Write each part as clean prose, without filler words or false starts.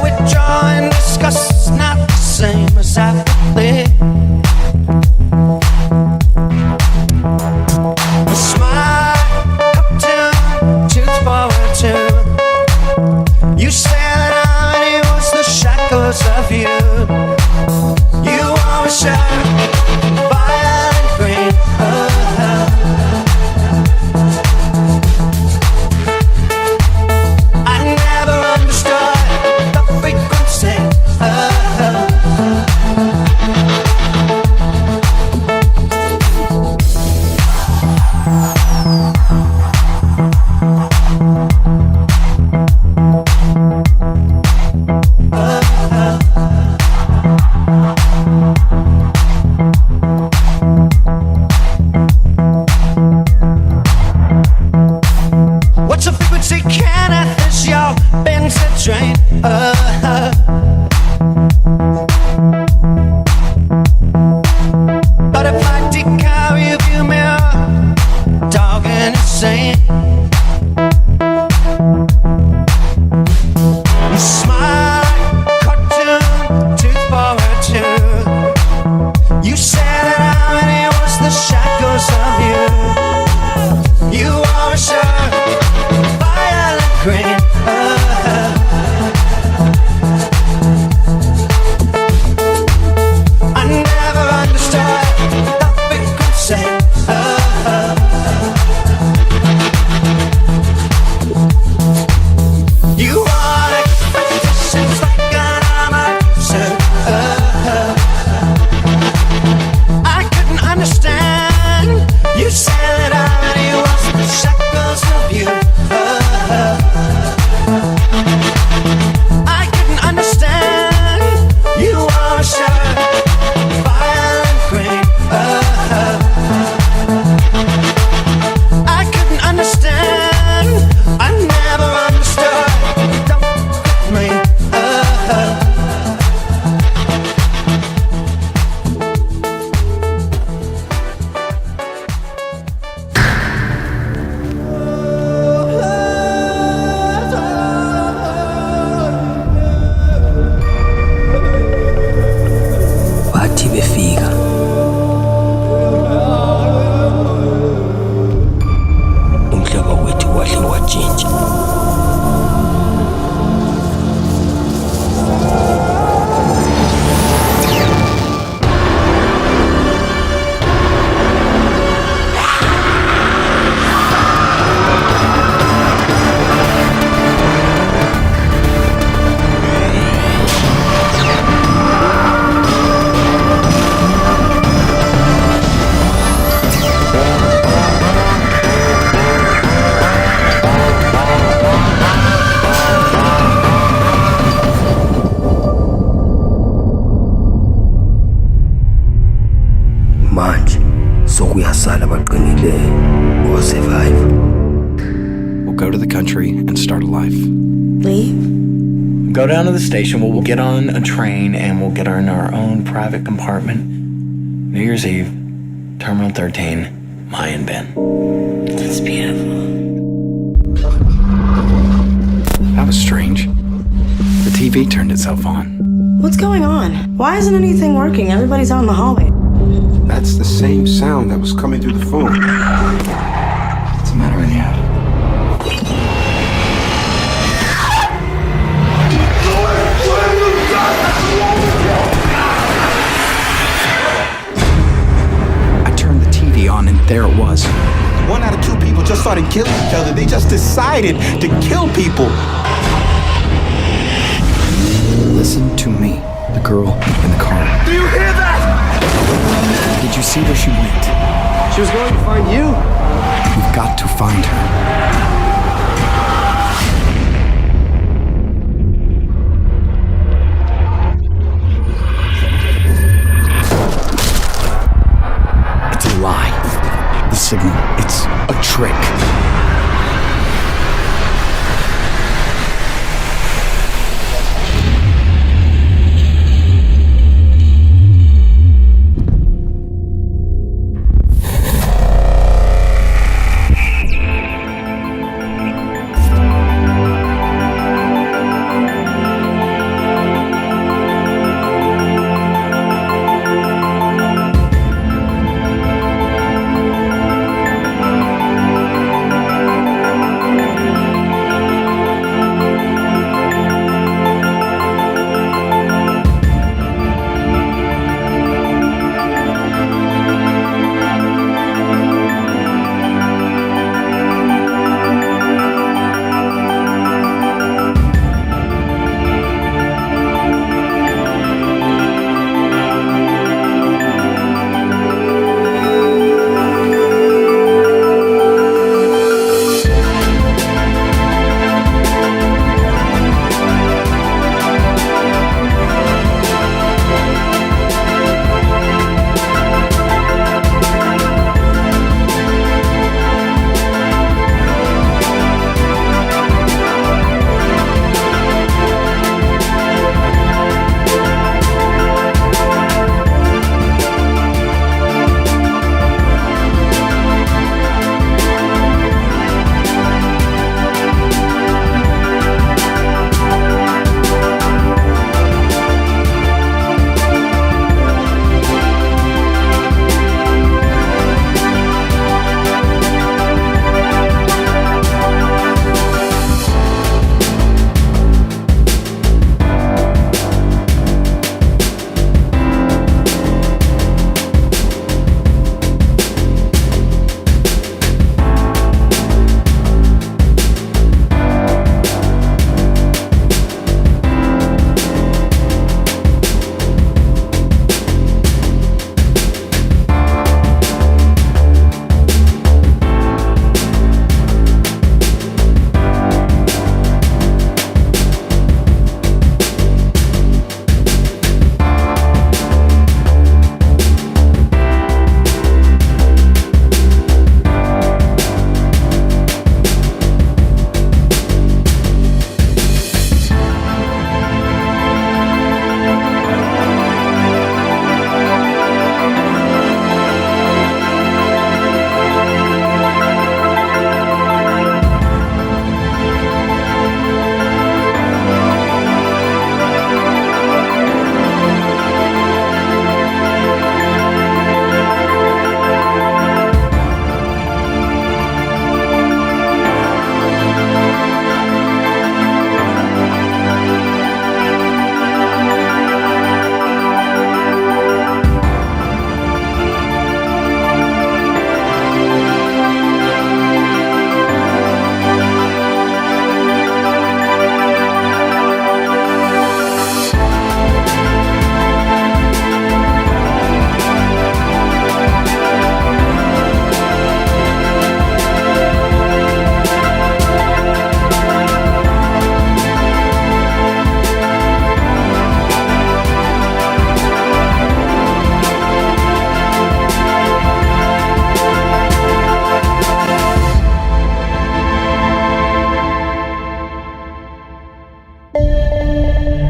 withdrawing disgust is not the same as apathy. A smile, up to forward to. You said that it was the shackles of you. You always shine violent green. I never understood the frequency. What's the frequency, Kenneth? Is your benzene train? But if I decal you view me dog and insane. You smile like cartoon, tooth forward too. You said that it was the shackles of you. You are sure violent green. I never understood the frequency. You are expectations like an amateur. I couldn't understand. You said that it was the shackles of you. I couldn't understand. You are sure violent green. I couldn't understand. I never understood. Don't quit me. Wathi befika umhlaba wethu wahle watshintsha. Manje sokuyasala abaqinileyo or survive. We'll go to the country and start a life. Leave? Go down to the station, we'll get on a train, and we'll get in our own private compartment. New Year's Eve, Terminal 13, Mayan Ben. That's beautiful. That was strange. The TV turned itself on. What's going on? Why isn't anything working? Everybody's out in the hallway. That's the same sound that was coming through the phone. What's the matter with you? I turned the TV on and there it was. 1 out of 2 people just started killing each other. They just decided to kill people. Listen to me, the girl in the car. Do you hear that? Did you see where she went? She was going to find you. We've got to find her. It's a lie. The signal, it's a trick.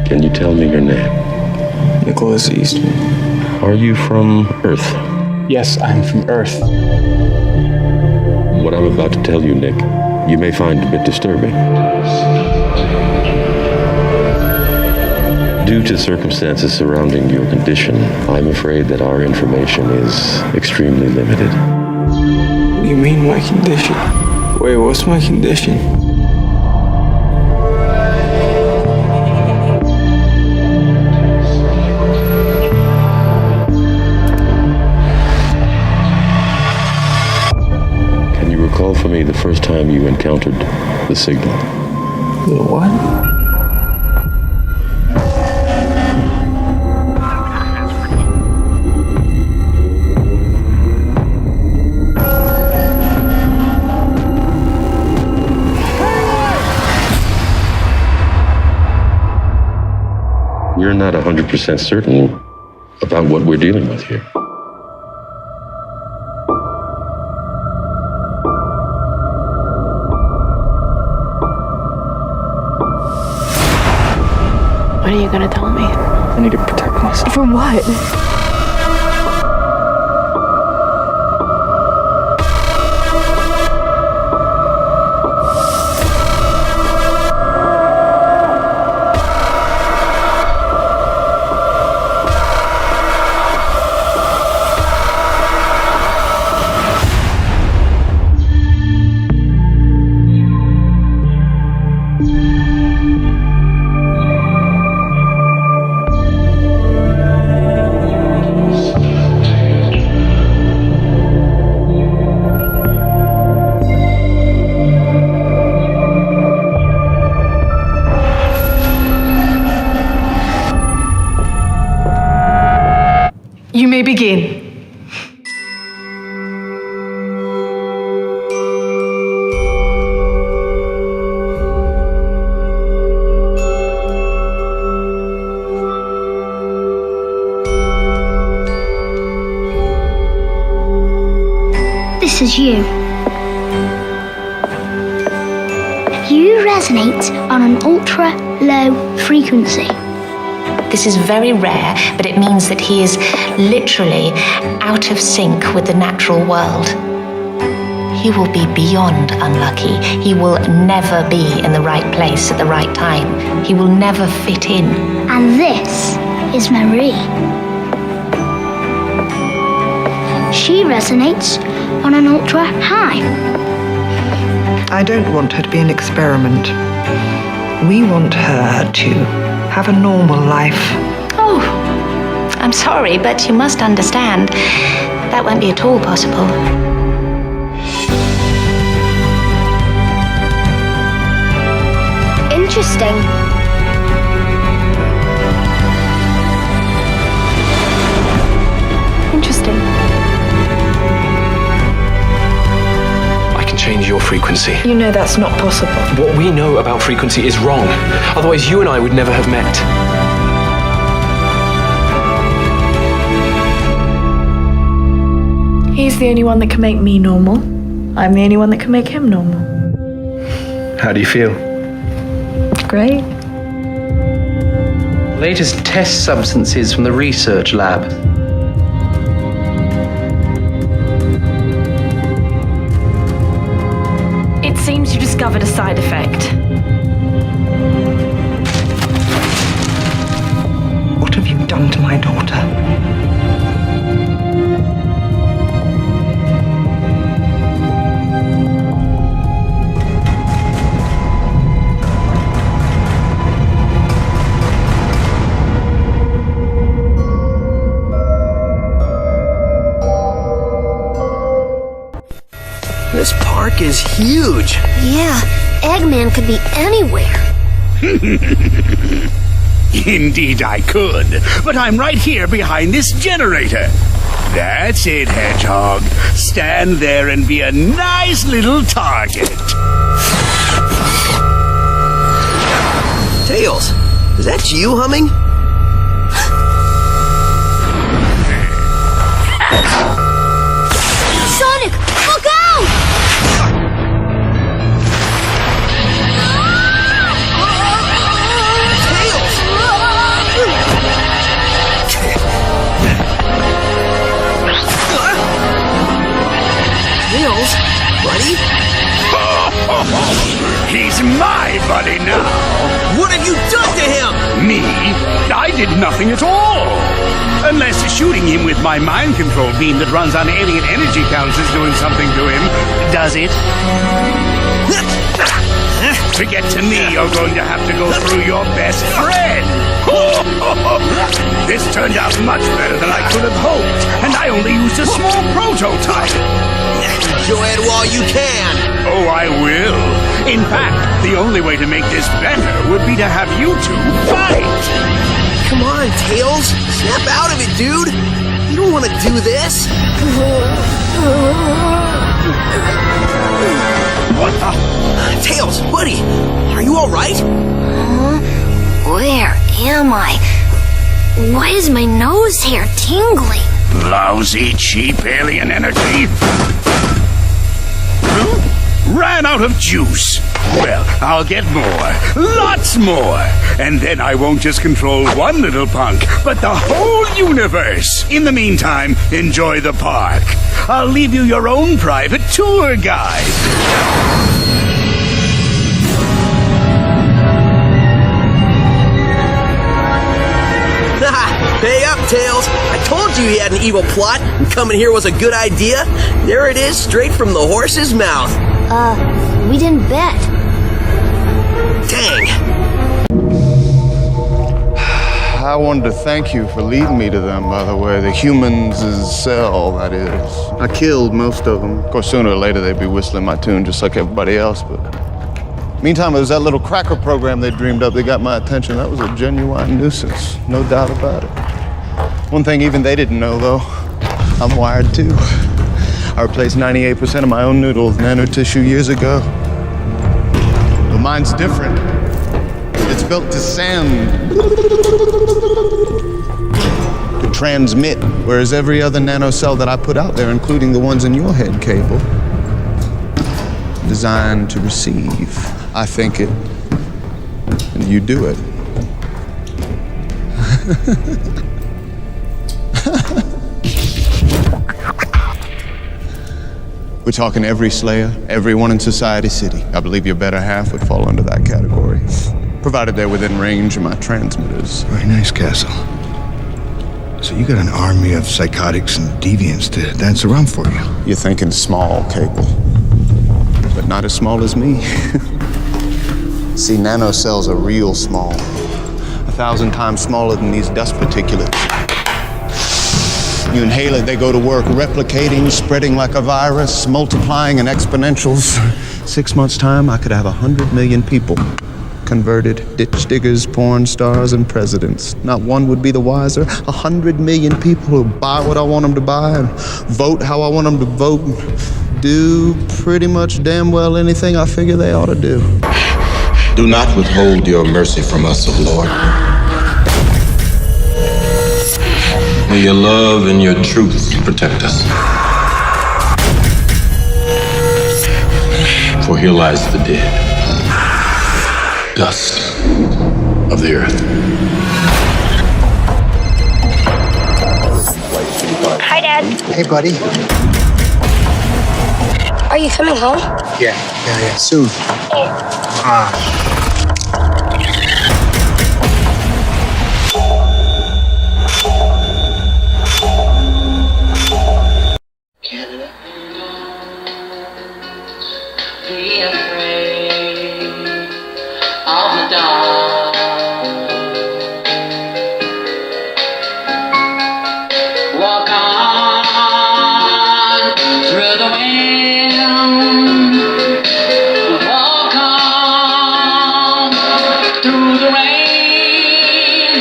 Can you tell me your name? Nicholas Eastman. Are you from Earth? Yes, I'm from Earth. What I'm about to tell you, Nick, you may find a bit disturbing. Due to circumstances surrounding your condition, I'm afraid that our information is extremely limited. What do you mean, my condition? Wait, what's my condition? Can you recall for me the first time you encountered the signal? The what? We're not 100% certain about what we're dealing with here. When are you gonna tell me? I need to protect myself. From what? You may begin. This is you. You resonate on an ultra-low frequency. This is very rare, but it means that he is literally out of sync with the natural world. He will be beyond unlucky. He will never be in the right place at the right time. He will never fit in. And this is Marie. She resonates on an ultra-high. I don't want her to be an experiment. We want her to have a normal life. Oh, I'm sorry, but you must understand, that won't be at all possible. Interesting. Interesting. I can change your frequency. You know that's not possible. What we know about frequency is wrong. Otherwise, you and I would never have met. He's the only one that can make me normal. I'm the only one that can make him normal. How do you feel? Great. Latest test substances from the research lab. It seems you discovered a side effect. What have you done to my daughter? This park is huge. Yeah, Eggman could be anywhere. Indeed I could, but I'm right here behind this generator. That's it, Hedgehog. Stand there and be a nice little target. Tails, is that you humming? Sonic, look out! Tails! I did nothing at all. Unless shooting him with my mind control beam that runs on alien energy counts is doing something to him. Does it? To get to me, you're going to have to go through your best friend. This turned out much better than I could have hoped, and I only used a small prototype. Enjoy it while you can. Oh, I will. In fact, the only way to make this better would be to have you two fight. Come on, Tails. Snap out of it, dude. You don't want to do this. What the? Tails, buddy, are you all right? Where am I? Why is my nose hair tingling? Lousy, cheap alien energy. Huh? Ran out of juice. Well, I'll get more. Lots more. And then I won't just control one little punk, but the whole universe. In the meantime, enjoy the park. I'll leave you your own private tour guide. Pay up, Tails. I told you he had an evil plot, and coming here was a good idea. There it is, straight from the horse's mouth. We didn't bet. Dang. I wanted to thank you for leading me to them, by the way. The humans' cell, that is. I killed most of them. Of course, sooner or later they'd be whistling my tune just like everybody else, but... Meantime, it was that little cracker program they dreamed up that got my attention. That was a genuine nuisance, no doubt about it. One thing even they didn't know, though, I'm wired too. I replaced 98% of my own noodle with nanotissue years ago. But mine's different. It's built to send, to transmit, whereas every other nanocell that I put out there, including the ones in your head, Cable, designed to receive. I think it, and you do it. We're talking every Slayer, everyone in Society City. I believe your better half would fall under that category, provided they're within range of my transmitters. Very nice, Castle. So you got an army of psychotics and deviants to dance around for you. You're thinking small, Cable, but not as small as me. See, nanocells are real small. 1,000 times smaller than these dust particulates. You inhale it, they go to work, replicating, spreading like a virus, multiplying in exponentials. 6 months' time, I could have 100 million people. Converted ditch diggers, porn stars, and presidents. Not one would be the wiser. 100 million people who buy what I want them to buy and vote how I want them to vote. Do pretty much damn well anything I figure they ought to do. Do not withhold your mercy from us, O Lord. May your love and your truth protect us. For here lies the dead, dust of the earth. Hi, Dad. Hey, buddy. Are you coming home? Yeah, soon. Canada. Be afraid of the dark. Walk on through the wind. Walk on through the rain.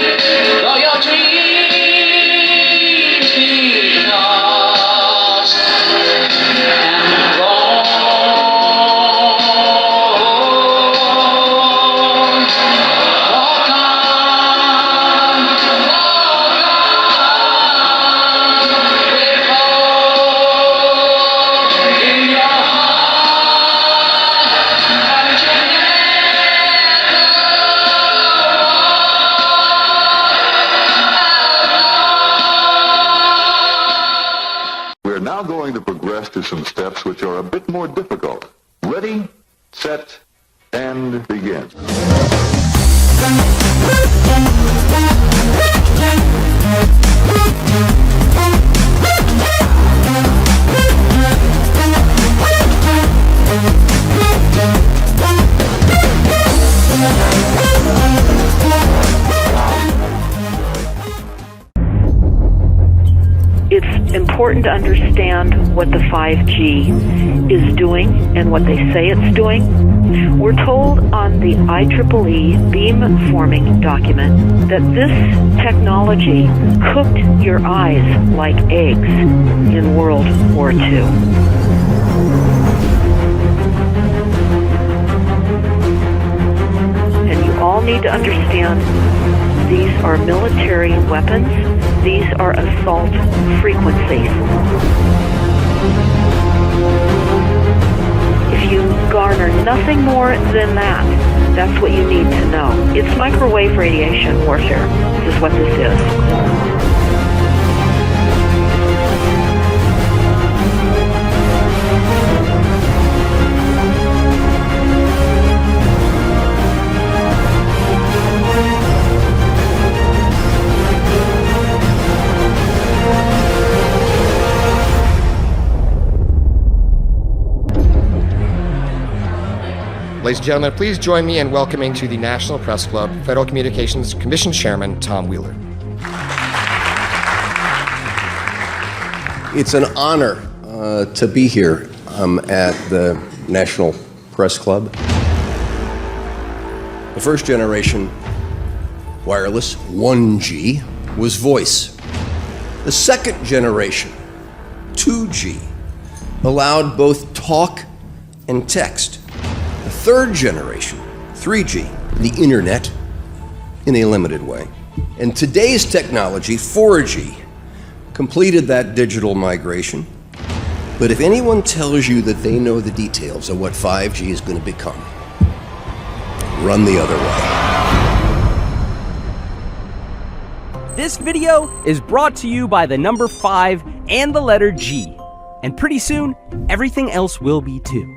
Though your dreams be lost and gone. Walk on, with hope in your heart, and you We're now going to progress to some steps which are a bit more difficult. Ready, set, and begin. important to understand what the 5G is doing and what they say it's doing. We're told on the IEEE beamforming document that this technology cooked your eyes like eggs in World War II. And you all need to understand these are military weapons. These are assault frequencies. If you garner nothing more than that, that's what you need to know. It's microwave radiation warfare. This is what this is. Ladies and gentlemen, please join me in welcoming to the National Press Club Federal Communications Commission Chairman Tom Wheeler. It's an honor to be here at the National Press Club. The first generation wireless, 1G, was voice. The second generation, 2G, allowed both talk and text. The third generation, 3G, the internet, in a limited way. And today's technology, 4G, completed that digital migration. But if anyone tells you that they know the details of what 5G is going to become, run the other way. This video is brought to you by the number 5 and the letter G. And pretty soon, everything else will be too.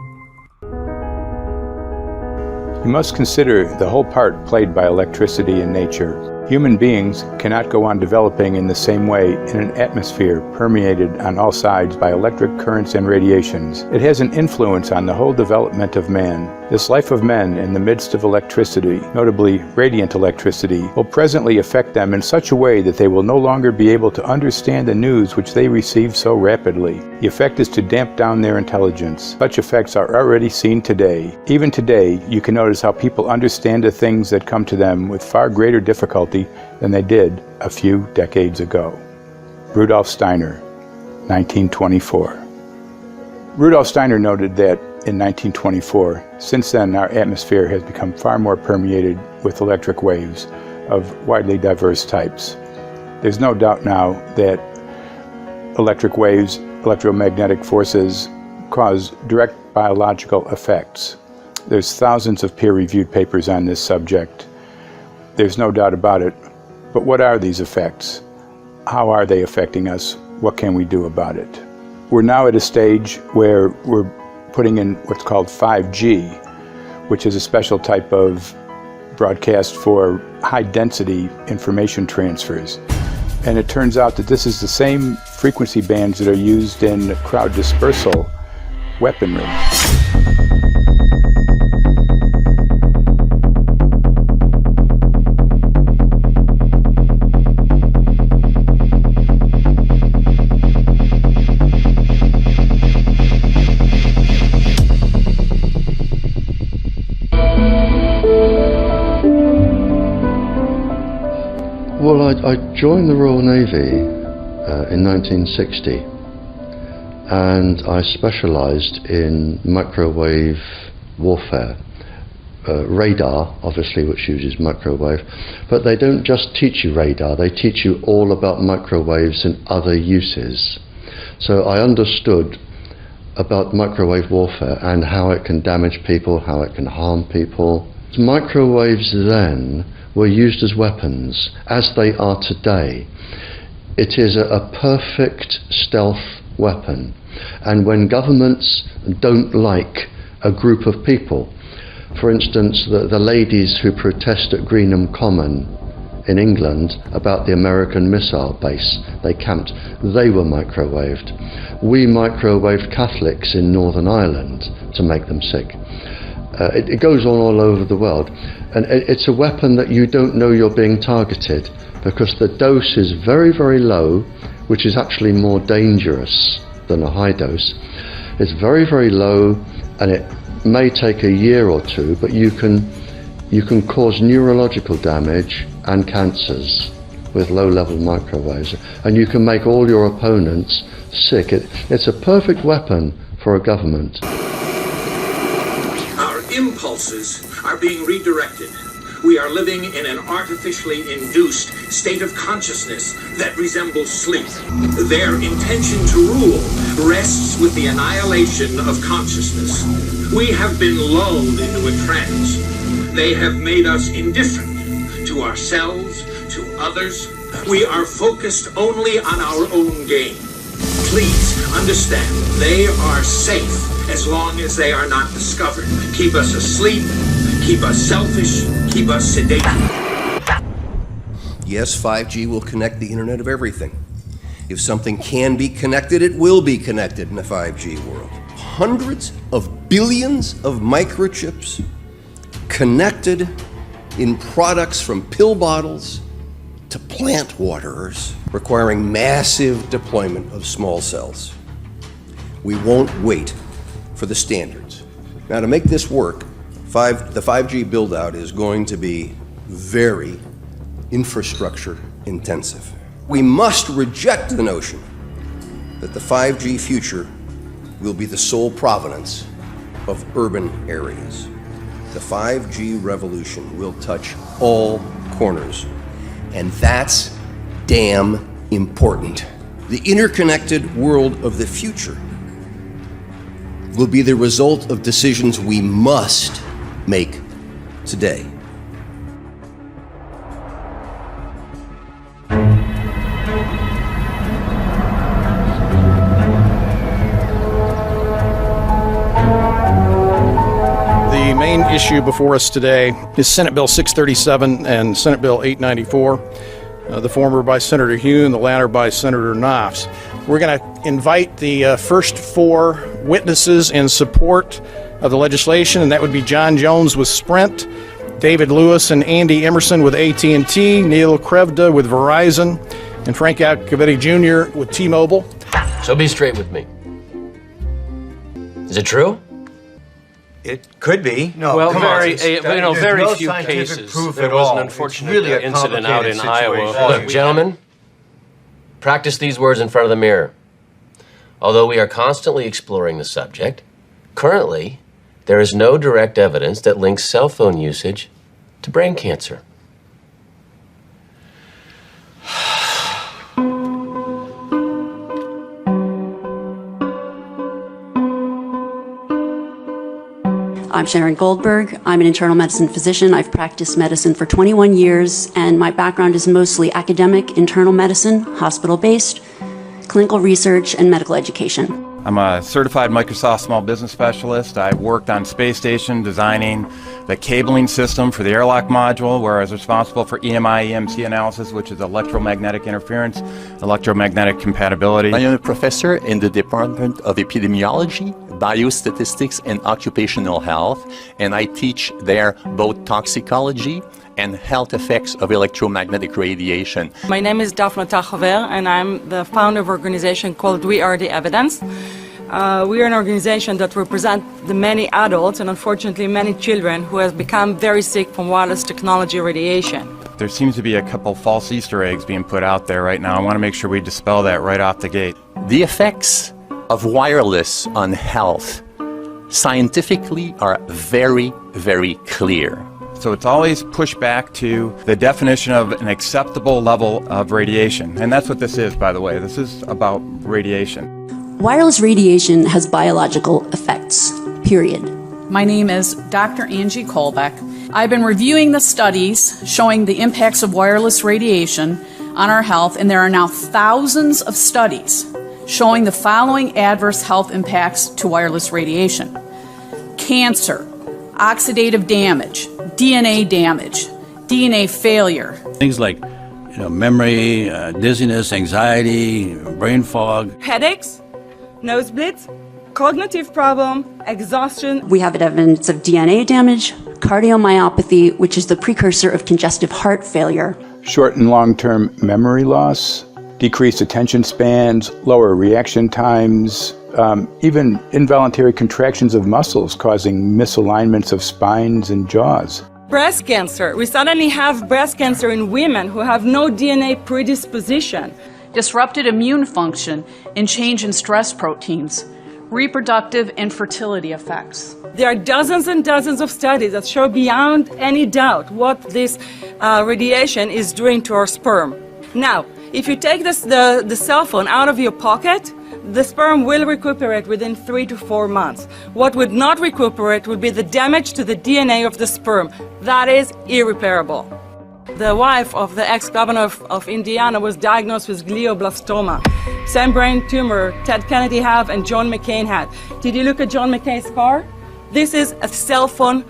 You must consider the whole part played by electricity in nature. Human beings cannot go on developing in the same way in an atmosphere permeated on all sides by electric currents and radiations. It has an influence on the whole development of man. This life of men in the midst of electricity, notably radiant electricity, will presently affect them in such a way that they will no longer be able to understand the news which they receive so rapidly. The effect is to damp down their intelligence. Such effects are already seen today. Even today, you can notice how people understand the things that come to them with far greater difficulty than they did a few decades ago. Rudolf Steiner, 1924. Rudolf Steiner noted that in 1924, since then our atmosphere has become far more permeated with electric waves of widely diverse types. There's no doubt now that electric waves, electromagnetic forces, cause direct biological effects. There's thousands of peer-reviewed papers on this subject. There's no doubt about it. But what are these effects? How are they affecting us? What can we do about it? We're now at a stage where we're putting in what's called 5G, which is a special type of broadcast for high-density information transfers. And it turns out that this is the same frequency bands that are used in crowd dispersal weaponry. Well, I joined the Royal Navy in 1960, and I specialised in microwave warfare. Radar, obviously, which uses microwave, but they don't just teach you radar, they teach you all about microwaves and other uses. So I understood about microwave warfare and how it can damage people, how it can harm people. Microwaves then were used as weapons, as they are today. It is a perfect stealth weapon, and when governments don't like a group of people, for instance the ladies who protest at Greenham Common in England about the American missile base they camped, they were microwaved. We microwaved Catholics in Northern Ireland to make them sick. It goes on all over the world, and it's a weapon that you don't know you're being targeted because the dose is very, very low which is actually more dangerous than a high dose. It's very, very low, and it may take a year or two, but you can cause neurological damage and cancers with low-level microwaves, and you can make all your opponents sick. It's a perfect weapon for a government. Our impulses are being redirected. We are living in an artificially induced state of consciousness that resembles sleep. Their intention to rule rests with the annihilation of consciousness. We have been lulled into a trance. They have made us indifferent to ourselves, to others. We are focused only on our own gain. Please understand, they are safe as long as they are not discovered. Keep us asleep, keep us selfish, keep us sedated. Yes, 5G will connect the Internet of everything. If something can be connected, it will be connected in a 5G world. Hundreds of billions of microchips connected in products from pill bottles to plant waterers, requiring massive deployment of small cells. We won't wait for the standards. Now, to make this work, the 5G build-out is going to be very infrastructure intensive. We must reject the notion that the 5G future will be the sole provenance of urban areas. The 5G revolution will touch all corners, and that's damn important. The interconnected world of the future will be the result of decisions we must make today. The main issue before us today is Senate Bill 637 and Senate Bill 894, the former by Senator Hune, the latter by Senator Knopf. We're going to invite the first four witnesses in support of the legislation, and that would be John Jones with Sprint, David Lewis and Andy Emerson with AT&T, Neil Krevda with Verizon, and Frank Iacovetti Jr. with T-Mobile. So be straight with me. Is it true? It could be. No, well, very few cases. There was an unfortunate incident out in Iowa. Look, gentlemen, practice these words in front of the mirror. Although we are constantly exploring the subject, currently, there is no direct evidence that links cell phone usage to brain cancer. I'm Sharon Goldberg. I'm an internal medicine physician. I've practiced medicine for 21 years, and my background is mostly academic, internal medicine, hospital-based, clinical research, and medical education. I'm a certified Microsoft small business specialist. I've worked on space station designing the cabling system for the airlock module, where I was responsible for EMI/EMC analysis, which is electromagnetic interference, electromagnetic compatibility. I am a professor in the Department of Epidemiology, Biostatistics, and Occupational Health, and I teach there both toxicology and health effects of electromagnetic radiation. My name is Daphne Tachover, and I'm the founder of an organization called We Are the Evidence. We are an organization that represents the many adults and unfortunately many children who have become very sick from wireless technology radiation. There seems to be a couple false Easter eggs being put out there right now. I want to make sure we dispel that right off the gate. The effects of wireless on health scientifically are very, very clear. So it's always pushed back to the definition of an acceptable level of radiation. And that's what this is, by the way. This is about radiation. Wireless radiation has biological effects, period. My name is Dr. Angie Kolbeck. I've been reviewing the studies showing the impacts of wireless radiation on our health, and there are now thousands of studies showing the following adverse health impacts to wireless radiation: cancer, oxidative damage, DNA damage, DNA failure. Things like memory, dizziness, anxiety, brain fog. Headaches, nosebleeds, cognitive problem, exhaustion. We have evidence of DNA damage, cardiomyopathy, which is the precursor of congestive heart failure. Short and long-term memory loss decreased attention spans, lower reaction times, even involuntary contractions of muscles causing misalignments of spines and jaws. Breast cancer. We suddenly have breast cancer in women who have no DNA predisposition. Disrupted immune function and change in stress proteins, reproductive and fertility effects. There are dozens and dozens of studies that show beyond any doubt what this radiation is doing to our sperm. Now, if you take the cell phone out of your pocket, the sperm will recuperate within 3 to 4 months. What would not recuperate would be the damage to the DNA of the sperm. That is irreparable. The wife of the ex-governor of Indiana was diagnosed with glioblastoma. Same brain tumor Ted Kennedy had and John McCain had. Did you look at John McCain's scar? This is a cell phone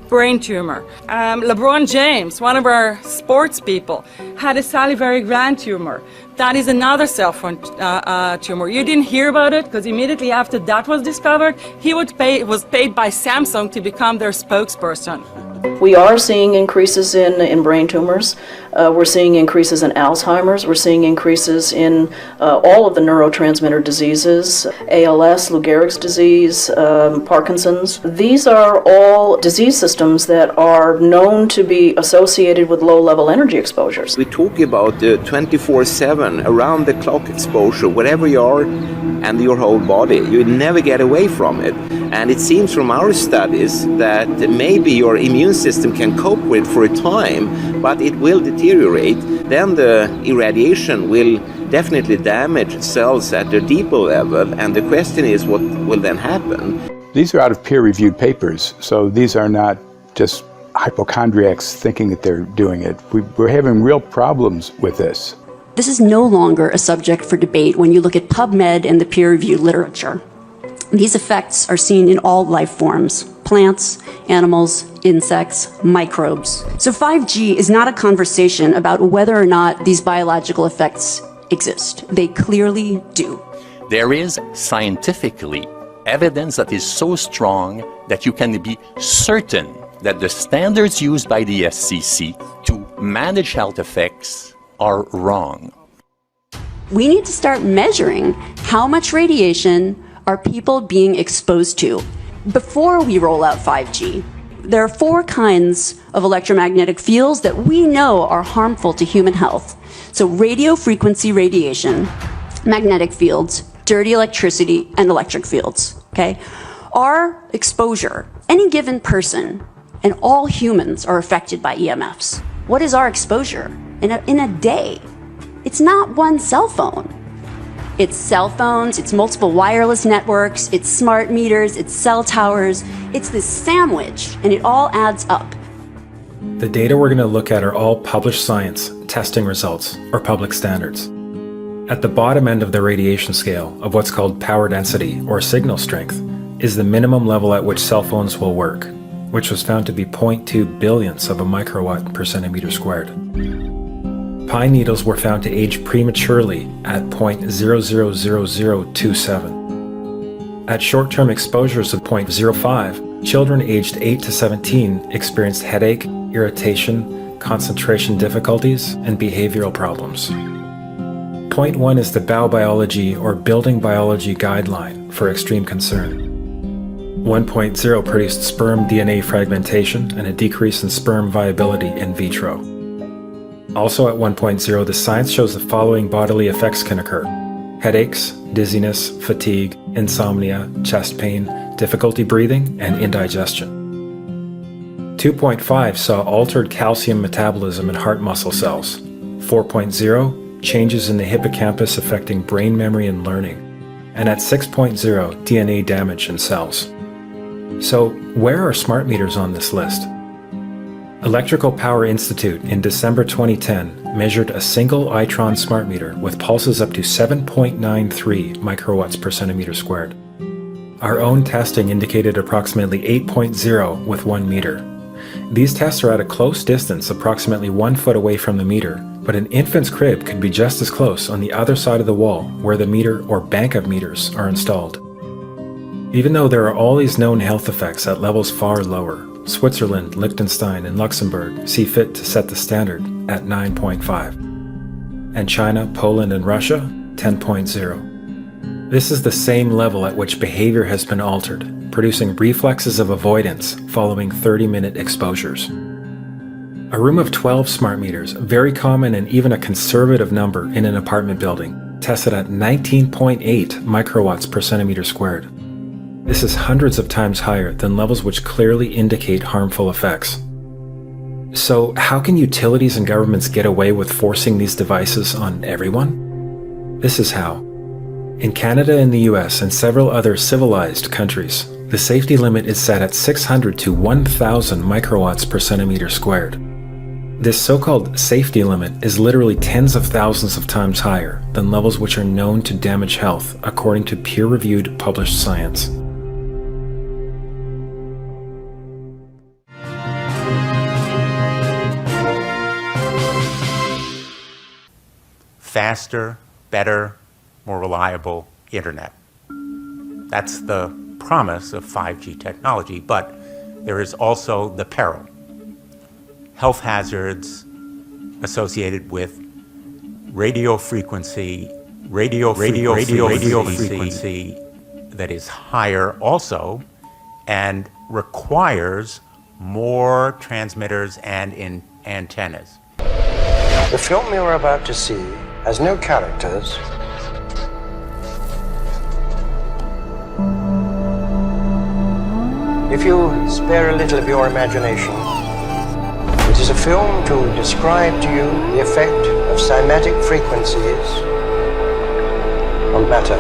brain tumor. LeBron James, one of our sports people, had a salivary gland tumor. That is another cell phone tumor. You didn't hear about it because immediately after that was discovered, he was paid by Samsung to become their spokesperson. We are seeing increases in brain tumors. We're seeing increases in Alzheimer's. We're seeing increases in all of the neurotransmitter diseases, ALS, Lou Gehrig's disease, Parkinson's. These are all disease systems that are known to be associated with low-level energy exposures. We talk about 24/7, around-the-clock exposure, wherever you are and your whole body. You never get away from it. And it seems from our studies that maybe your immune system can cope with for a time, but it will deteriorate. Then the irradiation will definitely damage cells at a deeper level, and the question is what will then happen? These are out of peer-reviewed papers, so these are not just hypochondriacs thinking that they're doing it. We're having real problems with this. This is no longer a subject for debate when you look at PubMed and the peer-reviewed literature. These effects are seen in all life forms: plants, animals, insects, microbes. So 5G is not a conversation about whether or not these biological effects exist. They clearly do. There is scientifically evidence that is so strong that you can be certain that the standards used by the FCC to manage health effects are wrong. We need to start measuring how much radiation are people being exposed to before we roll out 5G. There are 4 kinds of electromagnetic fields that we know are harmful to human health. So radio frequency radiation, magnetic fields, dirty electricity, and electric fields, okay? Our exposure, any given person, and all humans are affected by EMFs. What is our exposure in a day? It's not one cell phone. It's cell phones, it's multiple wireless networks, it's smart meters, it's cell towers. It's this sandwich, and it all adds up. The data we're going to look at are all published science, testing results, or public standards. At the bottom end of the radiation scale of what's called power density, or signal strength, is the minimum level at which cell phones will work, which was found to be 0.2 billionths of a microwatt per centimeter squared. Pine needles were found to age prematurely at 0.00027. At short-term exposures of 0.05, children aged 8 to 17 experienced headache, irritation, concentration difficulties, and behavioral problems. 0.1 is the biobiology or building biology guideline for extreme concern. 1.0 produced sperm DNA fragmentation and a decrease in sperm viability in vitro. Also at 1.0, the science shows the following bodily effects can occur: headaches, dizziness, fatigue, insomnia, chest pain, difficulty breathing, and indigestion. 2.5 saw altered calcium metabolism in heart muscle cells. 4.0, changes in the hippocampus affecting brain memory and learning. And at 6.0, DNA damage in cells. So, where are smart meters on this list? Electrical Power Institute in December 2010 measured a single Itron smart meter with pulses up to 7.93 microwatts per centimeter squared. Our own testing indicated approximately 8.0 with 1 meter. These tests are at a close distance, approximately 1 foot away from the meter, but an infant's crib could be just as close on the other side of the wall where the meter or bank of meters are installed. Even though there are all these known health effects at levels far lower, Switzerland, Liechtenstein, and Luxembourg see fit to set the standard at 9.5. and China, Poland, and Russia, 10.0. This is the same level at which behavior has been altered, producing reflexes of avoidance following 30-minute exposures. A room of 12 smart meters, very common and even a conservative number in an apartment building, tested at 19.8 microwatts per centimeter squared. This is hundreds of times higher than levels which clearly indicate harmful effects. So, how can utilities and governments get away with forcing these devices on everyone? This is how. In Canada and the US and several other civilized countries, the safety limit is set at 600 to 1,000 microwatts per centimeter squared. This so-called safety limit is literally tens of thousands of times higher than levels which are known to damage health according to peer-reviewed published science. Faster, better, more reliable internet. That's the promise of 5G technology, but there is also the peril. Health hazards associated with radio frequency that is higher also and requires more transmitters and antennas. The film you're about to see has no characters. If you spare a little of your imagination, it is a film to describe to you the effect of cymatic frequencies on matter.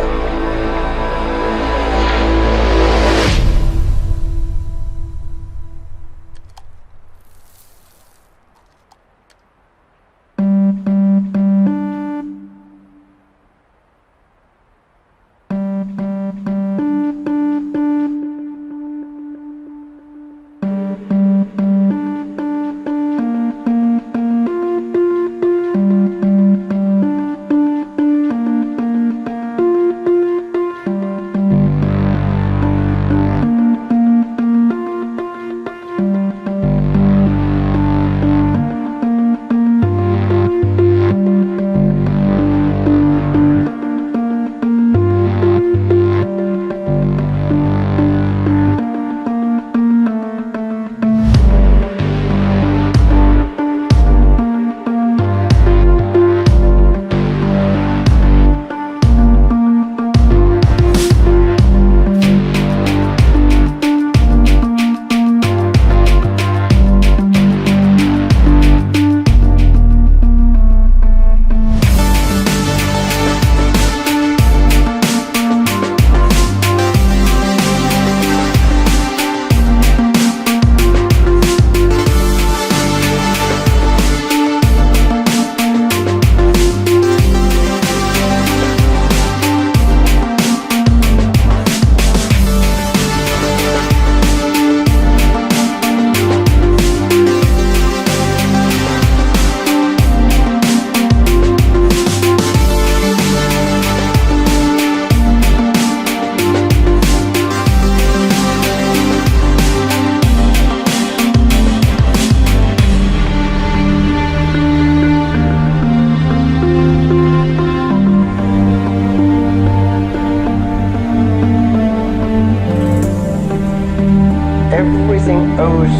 Everything owes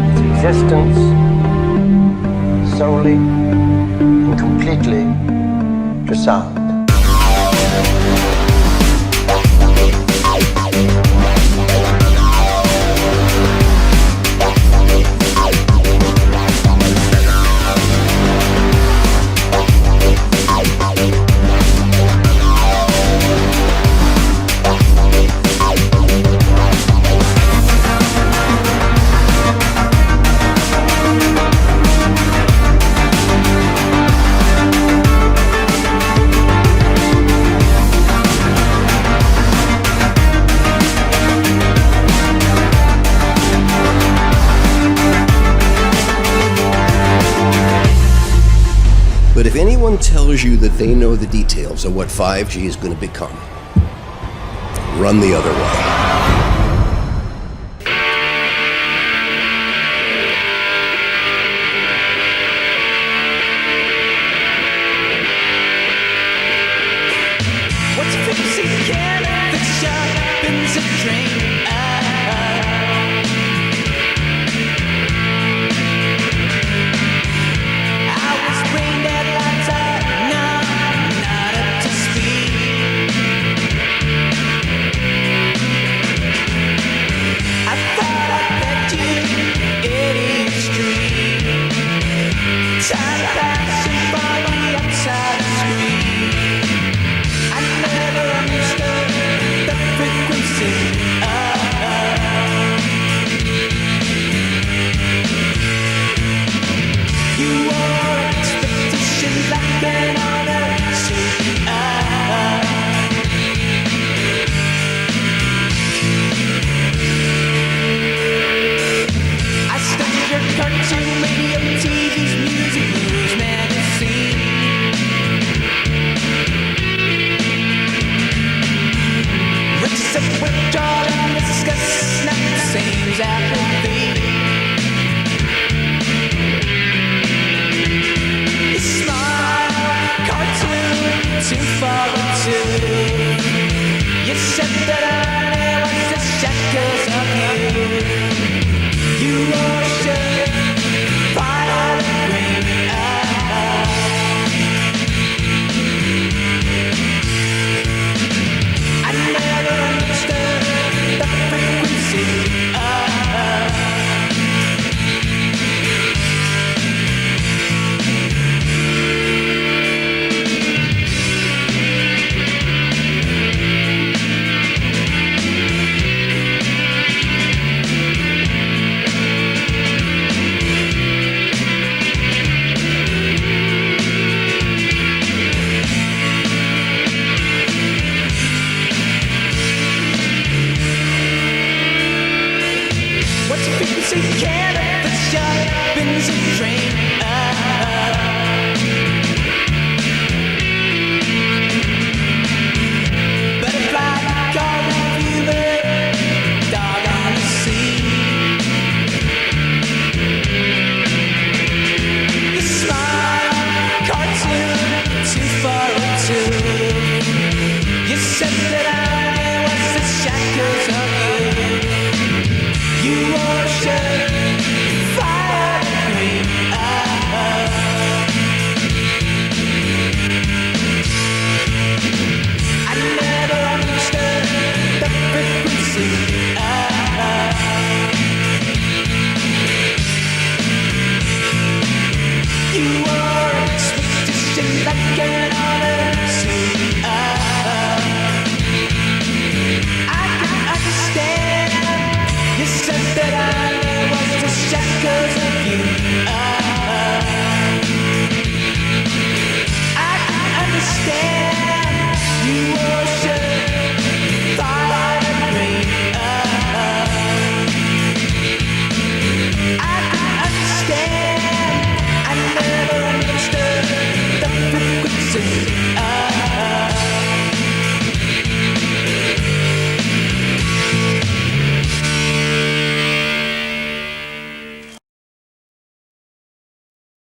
its existence solely and completely to sound. But if anyone tells you that they know the details of what 5G is going to become, run the other way. too far into. You said that